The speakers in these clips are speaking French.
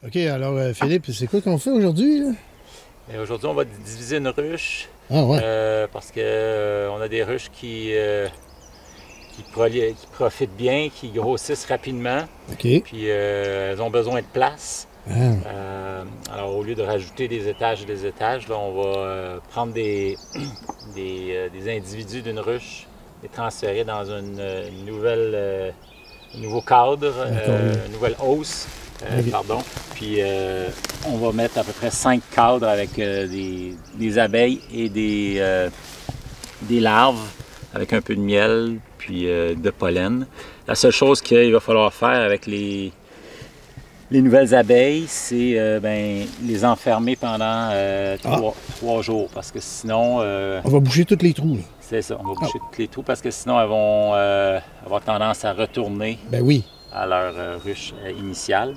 OK, alors Philippe, c'est quoi qu'on fait aujourd'hui, là? Aujourd'hui, on va diviser une ruche Ah ouais. parce que on a des ruches qui profitent bien, qui grossissent rapidement, OK. puis elles ont besoin de place. Ah. Alors, au lieu de rajouter des étages, là, on va prendre des individus d'une ruche et transférer dans une nouvelle, un nouveau cadre, une nouvelle hausse. Okay. Pardon. Puis on va mettre à peu près 5 cadres avec des abeilles et des larves avec un peu de miel puis de pollen. La seule chose qu'il va falloir faire avec les nouvelles abeilles, c'est les enfermer pendant 3 jours parce que sinon... on va boucher tous les trous, là. C'est ça, on va boucher tous les trous parce que sinon elles vont avoir tendance à retourner. Ben oui. À leur ruche initiale.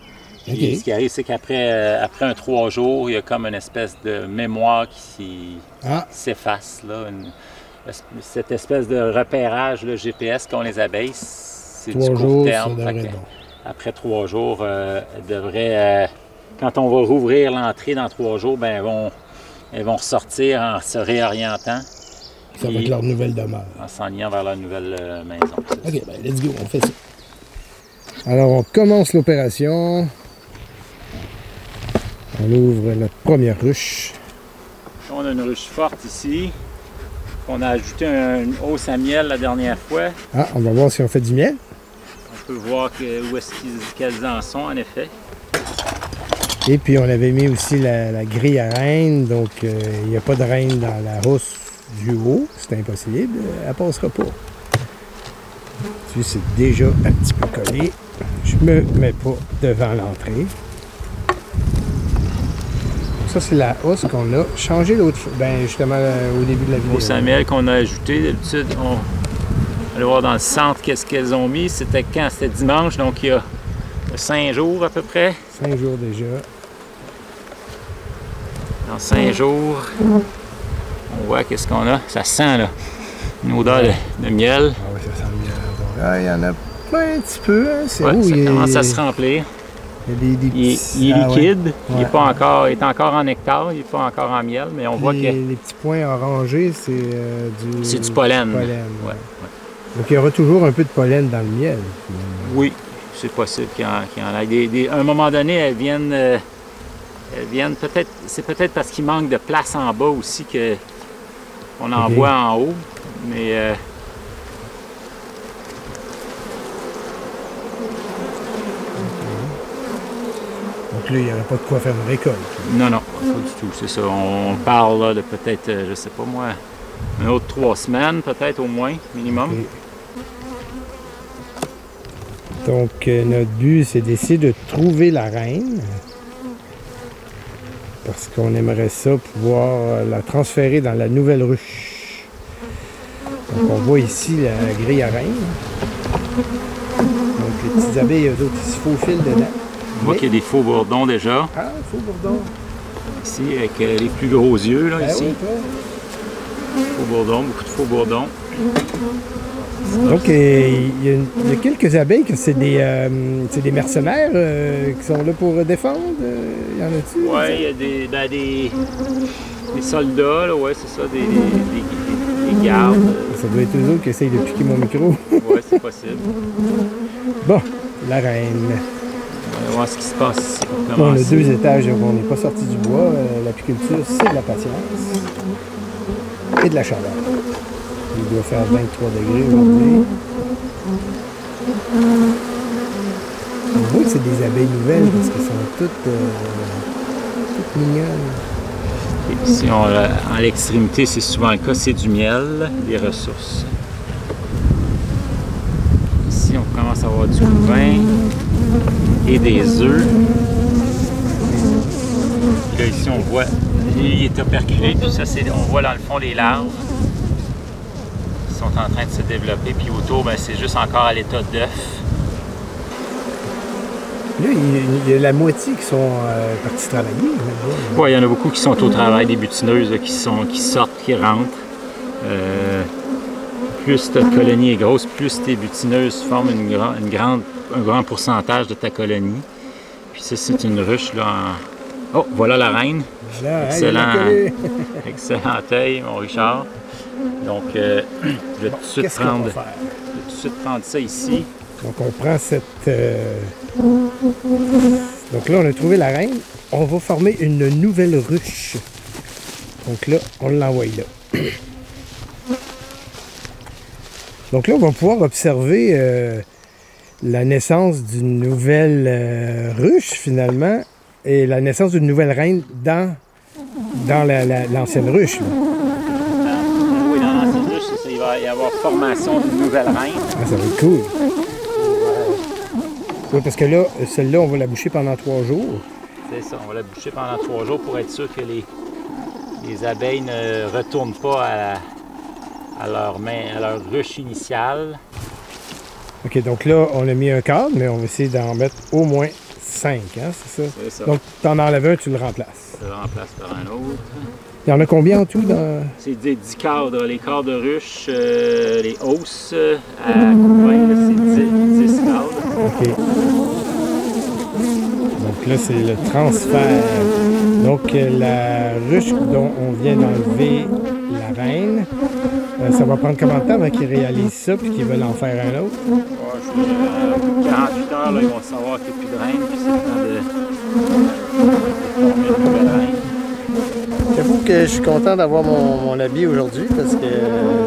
Okay. Ce qui arrive, c'est qu'après un 3 jours, il y a comme une espèce de mémoire qui s'efface. Cette espèce de repérage, le GPS qu'ont les abeilles, c'est du court terme. Après 3 jours, elles devraient, quand on va rouvrir l'entrée dans 3 jours, ben, elles vont ressortir en se réorientant. Ça va être leur nouvelle demeure. En s'enlignant vers leur nouvelle maison. OK, ben let's go, on fait ça. Alors, on commence l'opération. On ouvre la première ruche. On a une ruche forte ici. On a ajouté une hausse à miel la dernière fois. Ah, on va voir si on fait du miel. On peut voir où est-ce qu'elles en sont, en effet. Et puis, on avait mis aussi la grille à reine. Donc, il n'y a pas de reine dans la hausse du haut. C'est impossible. Elle ne passera pas. Tu sais, c'est déjà un petit peu collé. Je me mets pas devant l'entrée. Ça, c'est la hausse qu'on a changé l'autre fois. Ben, justement, au début de la vidéo. Au Samuel qu'on a ajouté, d'habitude, on va voir dans le centre qu'est-ce qu'elles ont mis. C'était quand? C'était dimanche, donc il y a 5 jours à peu près. 5 jours déjà. Dans 5 jours, on voit qu'est-ce qu'on a. Ça sent, là, une odeur de miel. Ah oui, ça sent le miel. Ah, il y en a pas un petit peu. Hein? C'est ça commence à se remplir. Il y a il est liquide, il est encore en nectar, il n'est pas encore en miel, mais on voit que... Les petits points orangés, c'est du pollen. Ouais. Donc il y aura toujours un peu de pollen dans le miel. Oui, c'est possible qu'il y en ait. À un moment donné, elles viennent peut-être... C'est peut-être parce qu'il manque de place en bas aussi qu'on en voit en haut, mais... Donc là, il n'y aurait pas de quoi faire une récolte. Non, pas du tout, c'est ça. On parle là, de peut-être, je sais pas moi, un autre 3 semaines, peut-être au moins, minimum. Okay. Donc, notre but, c'est d'essayer de trouver la reine. Parce qu'on aimerait ça pouvoir la transférer dans la nouvelle ruche. Donc, on voit ici la grille à reine. Donc, les petites abeilles, eux autres, ils se faufilent dedans. On voit qu'il y a des faux bourdons déjà. Ah, faux bourdons. Ici, avec les plus gros yeux, là, ici. Oui, faux bourdons, beaucoup de faux bourdons. Donc, il y a quelques abeilles que c'est des mercenaires qui sont là pour défendre. Il y en a-tu? Oui, il y a des soldats, là, ouais, c'est ça, des gardes. Ça doit être eux autres qui essayent de piquer mon micro. Oui, c'est possible. Bon, la reine. On va voir ce qui se passe ici. On a 2 étages, donc on n'est pas sorti du bois. L'apiculture, c'est de la patience et de la chaleur. Il doit faire 23 degrés aujourd'hui. On voit que c'est des abeilles nouvelles parce qu'elles sont toutes mignonnes. Et ici, à l'extrémité, c'est souvent le cas, c'est du miel, des ressources. Ici, on commence à avoir du couvain et des œufs. Puis là, ici, on voit, il est operculé, puis ça, on voit dans le fond les larves qui sont en train de se développer, puis autour, c'est juste encore à l'état d'œuf. Là, il y a la moitié qui sont partis travailler. Oui, il y en a beaucoup qui sont au travail, des butineuses là, qui sortent, qui rentrent. Plus ta colonie est grosse, plus tes butineuses forment un grand pourcentage de ta colonie. Puis c'est une ruche là en... Oh, voilà la reine. Voilà, excellent, excellent œil, mon Richard. Donc, je vais tout de suite prendre ça ici. Donc, on prend cette... Donc là, on a trouvé la reine. On va former une nouvelle ruche. Donc là, on l'envoie là. Donc là, on va pouvoir observer la naissance d'une nouvelle ruche, finalement, et la naissance d'une nouvelle reine dans l'ancienne ruche. Oui, dans l'ancienne ruche, c'est ça. Il va y avoir formation d'une nouvelle reine. Ah, ça va être cool. Oui, parce que là, celle-là, on va la boucher pendant 3 jours. C'est ça, on va la boucher pendant 3 jours pour être sûr que les abeilles ne retournent pas à leur ruche initiale. OK, donc là, on a mis un cadre, mais on va essayer d'en mettre au moins 5, hein, c'est ça? C'est ça. Donc, tu en enlèves un, tu le remplaces. Je le remplace par un autre. Il y en a combien en tout dans... C'est 10 cadres. Les cadres de ruche, les hausses à couvain, c'est 10 cadres. OK. Donc là, c'est le transfert. Donc, la ruche dont on vient d'enlever la reine, ça va prendre combien de temps avant qu'ils réalisent ça et qu'ils veulent en faire un autre? Ouais, 48 heures, là, ils vont savoir qu'il n'y a plus de reine, puis c'est le temps de former une nouvelle reine. J'avoue que je suis content d'avoir mon habit aujourd'hui parce que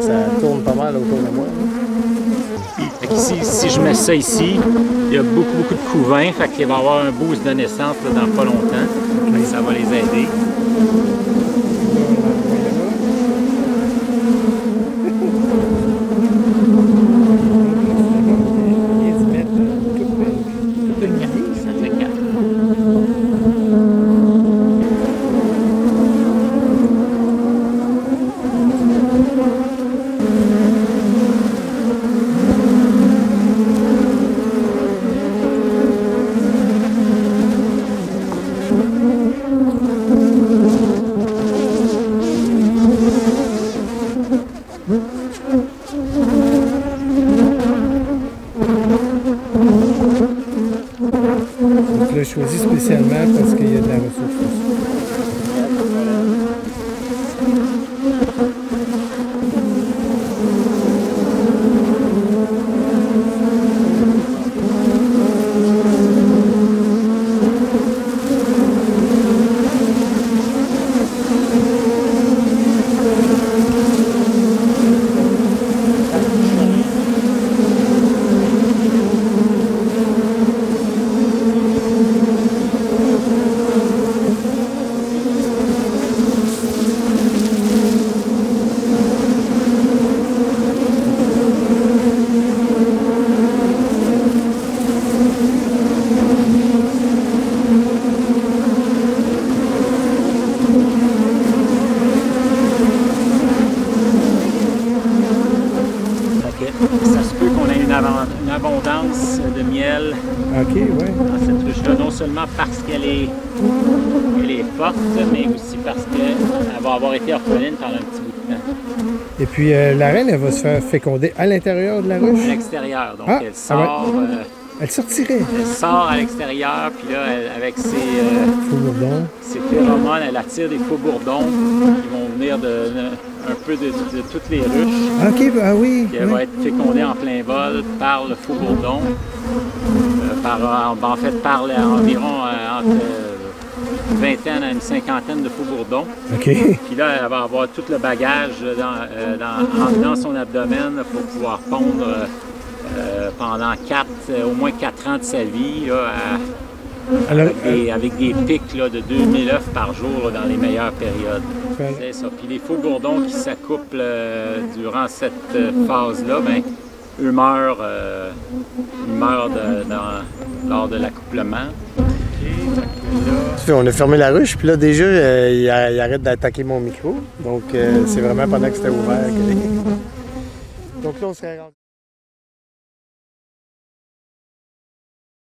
ça tourne pas mal autour de moi. Ici, si je mets ça ici, il y a beaucoup de couvains, fait qu'il va y avoir un boost de naissance là, dans pas longtemps. Okay. Ça va les aider. Donc là, je choisis spécialement parce qu'il y a de la ressource. Ça se peut qu'on ait une abondance de miel dans cette ruche-là, non seulement parce qu'elle est forte, mais aussi parce qu'elle va avoir été orpheline pendant un petit bout de temps. Et puis la reine, elle va se faire féconder à l'intérieur de la ruche? À l'extérieur, donc elle sort... elle sortirait? Elle sort à l'extérieur, puis là, avec ses faux-bourdons, ses phéromones, elle attire des faux-bourdons qui vont venir un peu de toutes les ruches. OK, ah oui. Puis elle va être fécondée en plein vol par le faux-bourdon. En fait, par environ entre une vingtaine à une cinquantaine de faux-bourdons. OK. Puis là, elle va avoir tout le bagage dans son abdomen pour pouvoir pondre pendant au moins 4 ans de sa vie, là, avec des pics là, de 2000 œufs par jour là, dans les meilleures périodes. C'est ça. Puis les faux-bourdons qui s'accouplent durant cette phase-là, ben, eux meurent, lors de l'accouplement. On a fermé la ruche, puis là déjà, il arrête d'attaquer mon micro. Donc c'est vraiment pendant que c'était ouvert. Donc là, on serait rendu.